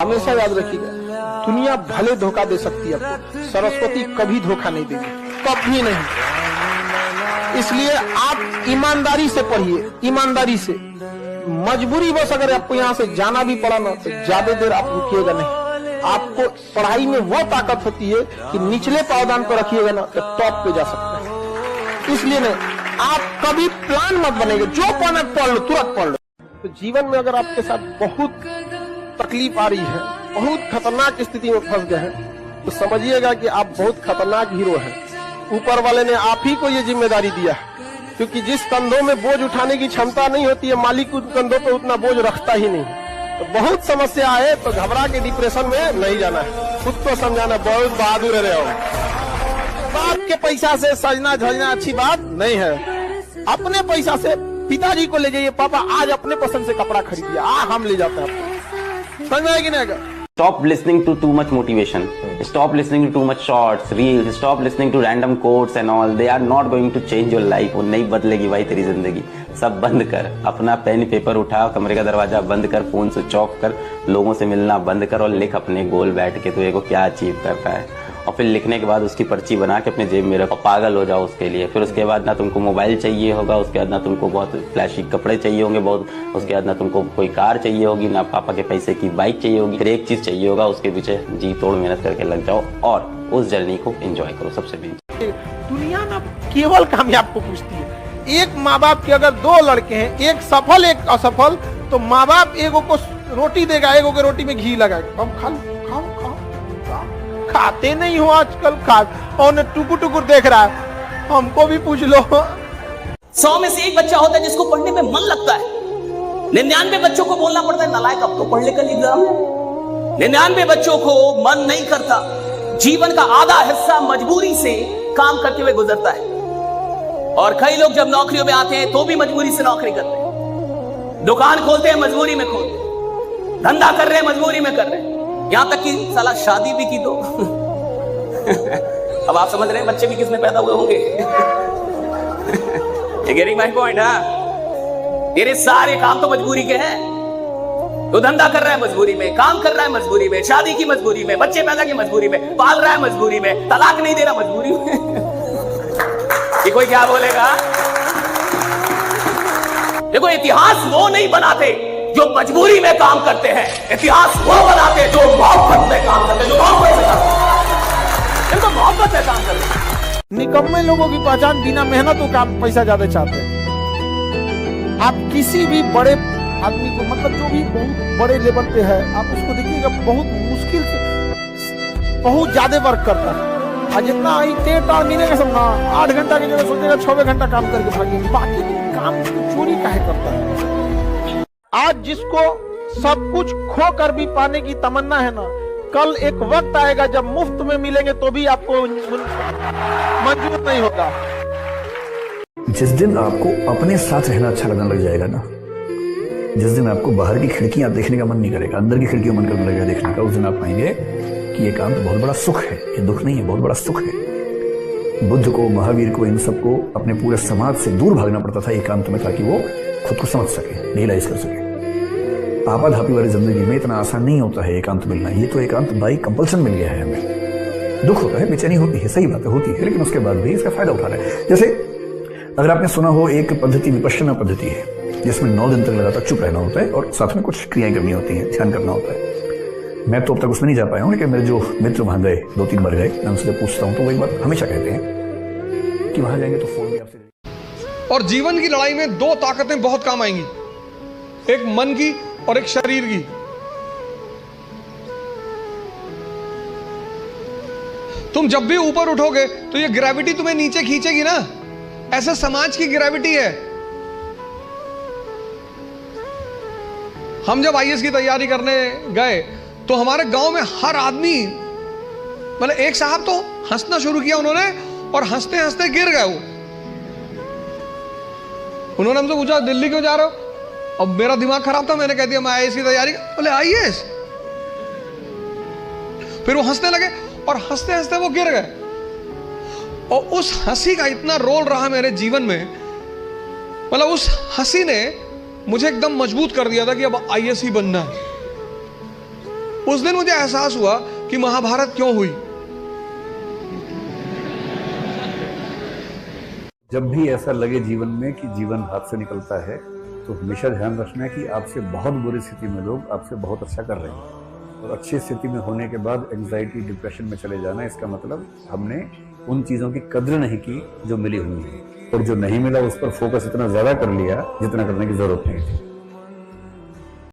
हमेशा याद रखिएगा, दुनिया भले धोखा दे सकती है आपको, सरस्वती कभी धोखा नहीं देगी, कभी नहीं। इसलिए आप ईमानदारी से पढ़िए, ईमानदारी से। मजबूरी बस अगर आपको यहाँ से जाना भी पड़ा ना तो ज्यादा देर आप रुकिएगा नहीं। आपको पढ़ाई में वो ताकत होती है कि निचले पावदान को रखिएगा ना तो टॉप पे जा सकते हैं। इसलिए नहीं, आप कभी प्लान मत बनेगा, जो पढ़ना पढ़ लो, तुरंत पढ़ लो। तो जीवन में अगर आपके साथ बहुत तकलीफ आ रही है, बहुत खतरनाक स्थिति में फंस गए हैं, तो समझिएगा कि आप बहुत खतरनाक हीरो हैं। ऊपर वाले ने आप ही को ये जिम्मेदारी दिया है, क्योंकि जिस कंधों में बोझ उठाने की क्षमता नहीं होती है, मालिक उन कंधों पर उतना बोझ रखता ही नहीं। तो बहुत समस्या है, तो घबरा के डिप्रेशन में नहीं जाना है, खुद को समझाना, बहुत बहादुर रहे हो। बाप के पैसा से सजना धजना अच्छी बात नहीं है। अपने पैसा से पिताजी को ले जाइए, पापा आज अपने पसंद से कपड़ा खरीदिए, हम ले जाते हैं। समझ में आएगी नहीं? Stop listening to too much motivation. Stop listening to too much shorts, reels. Stop listening to random quotes and all. They are not going to change your life. वो नहीं बदलेगी भाई तेरी जिंदगी। सब बंद कर, अपना पेन पेपर उठा, कमरे का दरवाजा बंद कर, फोन स्विच ऑफ कर, लोगों से मिलना बंद कर और लिख अपने गोल बैठ के तू को क्या अचीव करना है। और फिर लिखने के बाद उसकी पर्ची बना के अपने जेब में रखो, पागल हो जाओ उसके लिए। फिर उसके बाद ना तुमको मोबाइल चाहिए होगा, उसके बाद ना तुमको बहुत फ्लैशी कपड़े चाहिए होंगे बहुत, उसके बाद ना तुमको कोई कार चाहिए होगी, ना पापा के पैसे की बाइक चाहिए होगी। फिर एक चीज चाहिए होगा, उसके पीछे जी तोड़ मेहनत करके लग जाओ और उस जर्नी को एंजॉय करो। सबसे मेन दुनिया ना केवल कामयाब को पूछती है। एक माँ बाप के अगर दो लड़के हैं, एक सफल एक असफल, तो माँ बाप एगो को रोटी देगा, एगो के रोटी में घी लगाएगा, हम खाओ खाते नहीं हो आजकल, और टुकुर टुकुर देख रहा है। हमको भी पूछ लो। 100 में से एक बच्चा होता है जिसको पढ़ने में मन लगता है। 99 बच्चों को बोलना पड़ता है नालायक अब तो पढ़ ले कल एग्जाम है। 99 बच्चों को मन नहीं करता। जीवन का आधा हिस्सा मजबूरी से काम करते हुए गुजरता है। और कई लोग जब नौकरियों में आते हैं तो भी मजबूरी से नौकरी करते हैं। दुकान खोलते हैं मजबूरी में खोलते हैं, धंधा कर रहे हैं मजबूरी में कर रहे हैं, यहां तक कि साला शादी भी की तो अब आप समझ रहे हैं बच्चे भी किसमें पैदा हुए होंगे। ये गेटिंग माय पॉइंट? तेरे सारे काम तो मजबूरी के हैं। तो धंधा कर रहा है मजबूरी में, काम कर रहा है मजबूरी में, शादी की मजबूरी में, बच्चे पैदा की मजबूरी में, पाल रहा है मजबूरी में, तलाक नहीं दे रहा मजबूरी में। ये कोई क्या बोलेगा? देखो इतिहास वो नहीं बनाते जो मजबूरी में काम करते हैं, इतिहास वो बनाते जो मोहब्बत में काम करते हैं, जो मोहब्बत से काम करते हैं, मोहब्बत से काम करते हैं। निकम्मे लोगों की पहचान बिना मेहनत को काम पैसा ज्यादा चाहते हैं। आप किसी भी बड़े आदमी को, मतलब जो भी बहुत बड़े लेवल पे है, आप उसको देखिएगा बहुत मुश्किल से बहुत ज्यादा वर्क करता है। और जितना टेढ़ मिलेगा सब ना 8 घंटा की जगह सोचेगा 6 घंटा काम करके भागेंगे, बाकी काम चोरी काहे करता है। आज जिसको सब कुछ खो कर भी पाने की तमन्ना है ना, कल एक वक्त आएगा जब मुफ्त में मिलेंगे तो भी आपको मंजूर नहीं होगा। जिस दिन आपको अपने साथ रहना अच्छा लगने लग जाएगा ना, जिस दिन आपको बाहर की खिड़कियां देखने का मन नहीं करेगा, अंदर की खिड़कियां मन करने लगेगा देखने का, उस दिन आप पाएंगे कि ये काम तो बहुत बड़ा सुख है, ये दुख नहीं है, बहुत बड़ा सुख है। बुद्ध को, महावीर को, इन सबको अपने पूरे समाज से दूर भागना पड़ता था एकांत में, ताकि वो खुद को समझ सके, रियलाइज कर सके। आपाधापी वाली जिंदगी में इतना आसान नहीं होता है एकांत मिलना। ये तो एकांत बाई कंपल्सन मिल गया है हमें। दुख होता है, बेचैनी होती है, सही बात है, होती है, लेकिन उसके बाद भी इसका फायदा उठा रहे हैं। जैसे अगर आपने सुना हो एक पद्धति विपश्यना पद्धति है, जिसमें 9 दिन तक लगातार चुप रहना होता है और साथ में कुछ क्रियाएं करनी होती हैं, ध्यान करना होता है। मैं तो अब तक उसमें नहीं जा पाया हूं, लेकिन मेरे जो मित्र वहां गए, 2-3 बार गए, मैं उनसे पूछता हूं तो वही बात हमेशा कहते हैं कि वहां जाएंगे तो फोन भी आपसे। और जीवन की लड़ाई में 2 ताकतें बहुत काम आएंगी, एक मन की और एक शरीर की। तुम जब भी ऊपर उठोगे तो ये ग्रेविटी तुम्हें नीचे खींचेगी ना, ऐसे समाज की ग्रेविटी है। हम जब आईएएस की तैयारी करने गए तो हमारे गांव में हर आदमी, मतलब एक साहब तो हंसना शुरू किया उन्होंने, और हंसते हंसते गिर गए वो। उन्होंने हमसे पूछा दिल्ली क्यों जा रहे हो? अब मेरा दिमाग खराब था, मैंने कह दिया मैं आईएएस की तैयारी। बोले आईएएस? फिर वो हंसने लगे और हंसते हंसते वो गिर गए। और उस हंसी का इतना रोल रहा मेरे जीवन में, मतलब उस हंसी ने मुझे एकदम मजबूत कर दिया था कि अब आईएएस ही बनना है। उस दिन मुझे एहसास हुआ कि महाभारत क्यों हुई। जब भी ऐसा लगे जीवन में कि जीवन हाथ से निकलता है, तो हमेशा ध्यान रखना है कि आपसे बहुत बुरी स्थिति में लोग आपसे बहुत अच्छा कर रहे हैं, और अच्छी स्थिति में होने के बाद एंजाइटी डिप्रेशन में चले जाना, इसका मतलब हमने उन चीजों की कद्र नहीं की जो मिली हुई है, और जो नहीं मिला उस पर फोकस इतना ज्यादा कर लिया जितना करने की जरूरत नहीं थी।